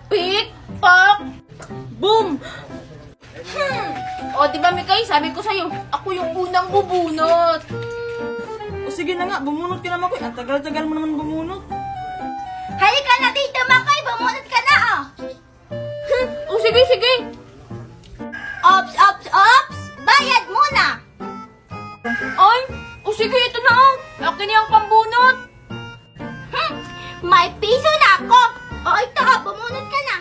Pick, pack, boom! O, diba, Mikay? Sabi ko sa'yo, ako yung unang bubunot. O sige na nga, bumunot ka na Makoy. Ang tagal-tagal mo naman bumunot. Halika na dito, Makoy! Bumunot ka na, oh! O, sige, sige. Ops, ops, ops! Bayad muna! Ay, o sige, ito na. Akin yung pambunot. May piso na ako! O ito, bumunot ka na!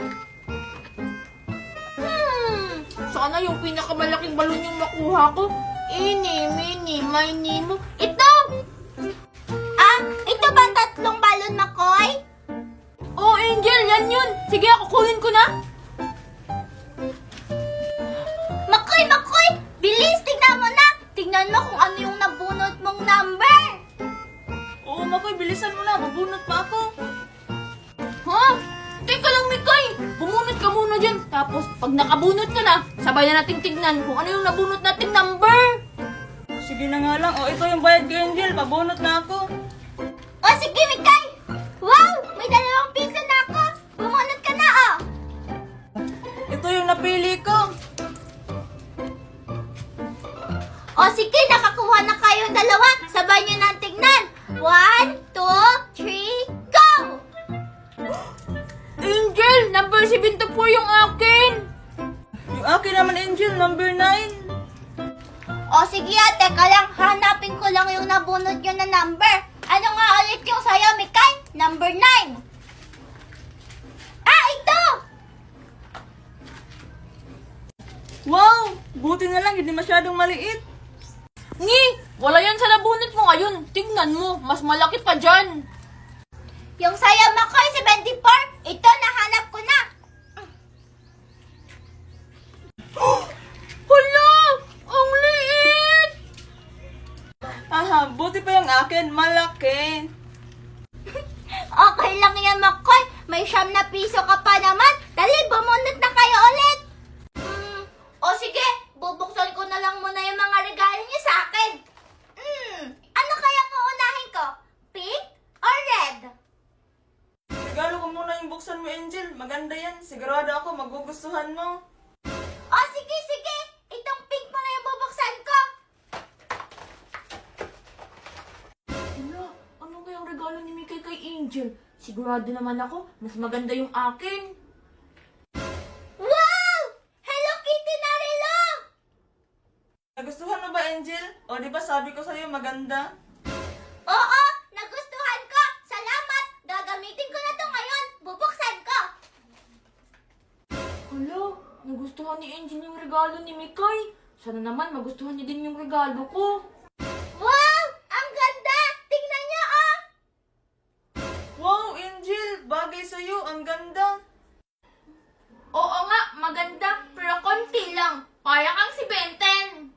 Sana yung pinakamalaking balon yung makuha ko. Ini, mini, mini mo. Ito! Ah, ito ba ang tatlong balon, Makoy? Oh, Angel, yan yun. Sige, ako kunin ko na. Makoy, Makoy! Bilis, tignan mo na! Tignan mo kung ano yung nabunot mong number! Oo Makoy, bilisan mo na. Mabunot pa ako. Ha? Teka lang, Mikay. Bumunot ka muna dyan. Tapos, pag nakabunot ka na, sabay na nating tignan kung ano yung nabunot nating number. Sige na nga lang. O ito yung bayad kay Angel. Pabunot na ako. O sige, Mikay! Wow! May 2 piso na ako! Bumunot ka na, oh! Ito yung napili ko. O sige, nakakuha na kayong dalawa. Sabay nyo na tignan. 1, 2, 3, go! Angel, number 74 yung akin. Yung akin naman Angel, number 9. O sige, teka lang. Hanapin ko lang yung nabunot nyo na number. Ano nga ulit yung sayo, Mikay? Number 9. Ah, ito! Wow! Buti na lang, hindi masyadong maliit. Ngi, wala yan sa nabunot mo ngayon. Tingnan mo, mas malaki pa dyan. Yung sayo, Makoy, 74. Ito, nahanap ko na. Hala, ang liit. Aha, buti pa yung akin, malaki. Okay lang yan, Makoy. May 9 na piso ka pa naman. Dali, bumunot na kayo ulit. O sige, bubuksan ko na lang muna yung mga regalo niyo sa akin. Ano kaya uunahin ko? Pink or red? Regalo ko muna yung buksan mo Angel. Maganda yan. Sigurado ako magugustuhan mo. O sige, sige. Itong pink mo na yung bubuksan ko. Hala, ano kayang regalo ni Mikay kay Angel? Sigurado naman ako, mas maganda yung akin. Wow! Hello Kitty na relo! Nagustuhan mo ba Angel? O di ba sabi ko sa'yo maganda? Oo, nagustuhan ko. Salamat. Gagamitin ko na to ngayon. Bubuksan ko. Hala, nagustuhan ni Angel yung regalo ni Mikay. Sana naman magustuhan niya din yung regalo ko. Wow! Ang ganda! Tingnan niyo, oh! Wow Angel! Bagay sa'yo. Ang ganda. Oo nga, maganda, pero konti lang. Parang kang si Benten.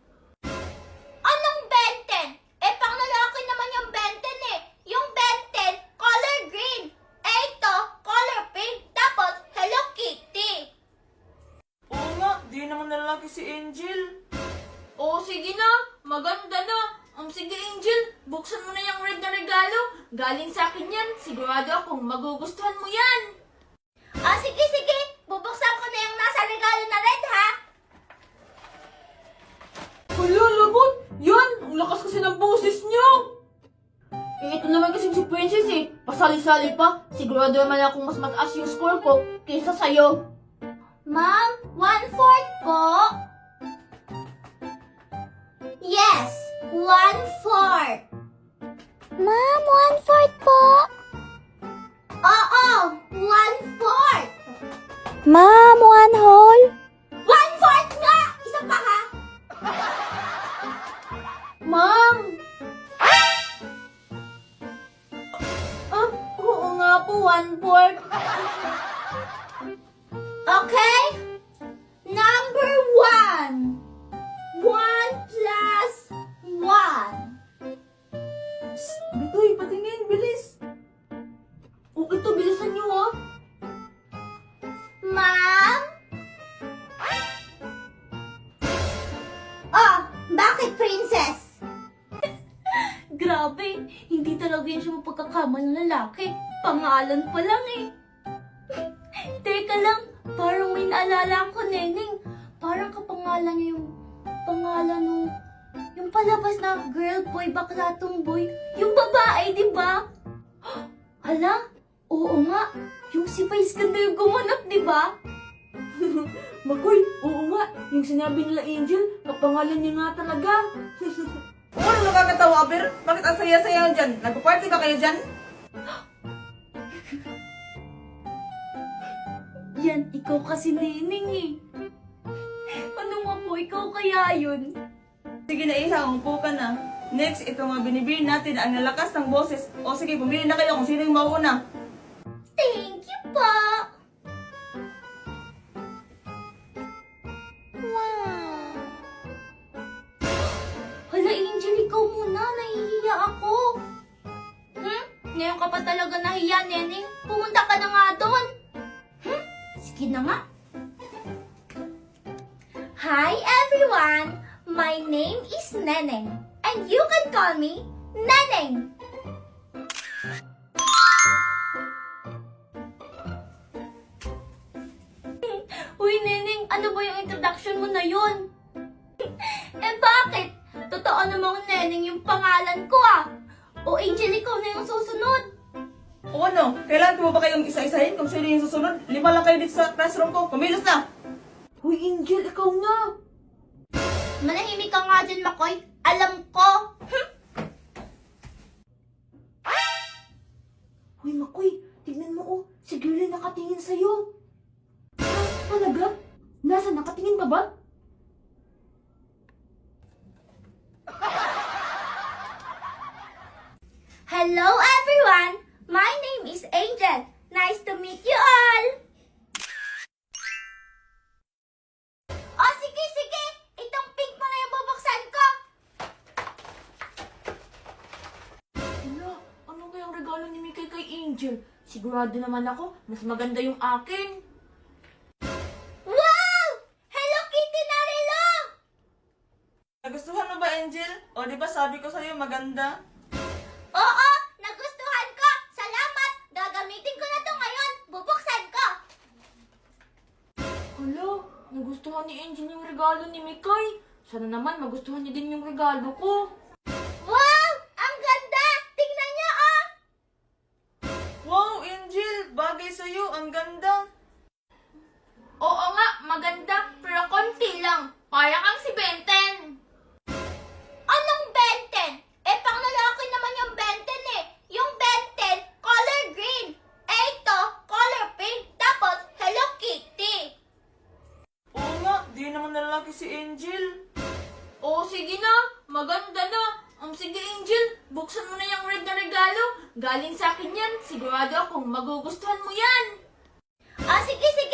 Anong Benten? Eh, pang lalaki naman yung Benten eh. Yung Benten, color green. Eh, ito, color pink. Tapos, Hello Kitty. Oo nga, di naman lalaki si Angel. Oo, sige na, maganda na. Sige Angel, buksan mo na yung red na regalo. Galing sa akin yan, sigurado akong magugustuhan mo yan. Ah, sige, sige. Bubuksan ko na yung nasa regalo na red, ha? Hala, lagot! Yan! Ang lakas kasi ng boses niyo! Eh, ito naman kasi si Princess eh. Pasali-sali pa. Sigurado naman akong mas mataas yung score ko kaysa sa'yo. Ma'am, 1/4 po. Yes, 1/4. Ma'am, 1/4 po. Oo, 1/4. Ma'am, 1 whole. 1/4 nga! Isa pa ha? Ma'am! Oo nga po, 1/4. Okay? Number 1. 1 plus 1. Bitoy, patingin, bilis. Oh, ito, bilisan niyo ah. Ma'am? Oh, bakit princess? Grabe, hindi talaga yun siya mapagkakama ng lalaki. Pangalan pa lang eh. Teka teka lang. Parang may naalala ko, Neneng. Parang kapangalan niya yung pangalan nung yung palabas na girl, boy, bakla, tomboy. Yung babae, di ba? Hala, oo nga. Yung si Vice ganda yung gumanap, di ba? Makoy, oo nga. Yung sinabi nila Angel, kapangalan niya nga talaga. Ano nakakatawa, Aber? Bakit ang saya-saya dyan? Nagpa-party ba kayo dyan? Yan, ikaw kasi, Neneng eh. Anong ako, ikaw kaya yun? Sige na, Iha, umupo ka na. Next, ito mga binibili natin ang nalakas ng boses. O sige, pumili na kayo kung sino yung mauuna. Thank you po! Hala, Angel, ikaw muna. Nahihiya ako. Ngayon ka pa talaga nahiya, Neneng. Pumunta ka na nga doon. Sige na nga. Hi, everyone. My name is Neneng. And you can call me Neneng. Uy, Neneng, ano ba yung introduction mo na yun? Eh bakit? Totoo namang Neneng yung pangalan ko ah. O Angel, ikaw na yung susunod. O ano, kailangan ko ba kayong isa-isahin kung sino yung susunod? 5 lang kayo dito sa classroom ko. Kumilos na! Hoy Angel, ikaw na. Manahimik ka nga dyan, Makoy. Alam ko. Hoy Makoy, tignan mo oh. Si girl ay nakatingin sa'yo. Talaga? Nasa nakatingin pa ba? Hello, everyone. My name is Angel. Nice to meet you all. Oh, sige, sige. Itong pink mo na yung bubuksan ko. Wala, ano kayang regalo ni Mikay kay Angel? Sigurado naman ako, mas maganda yung akin. Wow! Hello Kitty na relo! Nagustuhan mo ba, Angel? O di ba sabi ko sa'yo maganda? Oo, nagustuhan ko. Salamat. Gagamitin ko na to ngayon. Bubuksan ko. Hala, nagustuhan ni Angel yung regalo ni Mikay. Sana naman magustuhan niya din yung regalo ko. Wow! Ang ganda! Tingnan niyo, oh! Wow, Angel! Bagay sa'yo, ang ganda! Oo nga, maganda, pero konti lang. Parang kang si Benten. Anong Benten? Eh, pang lalaki naman yung Benten eh. Yung Benten, color green. Eh, ito, color pink. Tapos, Hello Kitty. Oo nga, di naman lalaki si Angel. Oo, sige na. Maganda na. Sige, Angel. Buksan mo na yung red na regalo. Galing sa akin yan. Sigurado akong magugustuhan mo yan. Ah, sige, sige.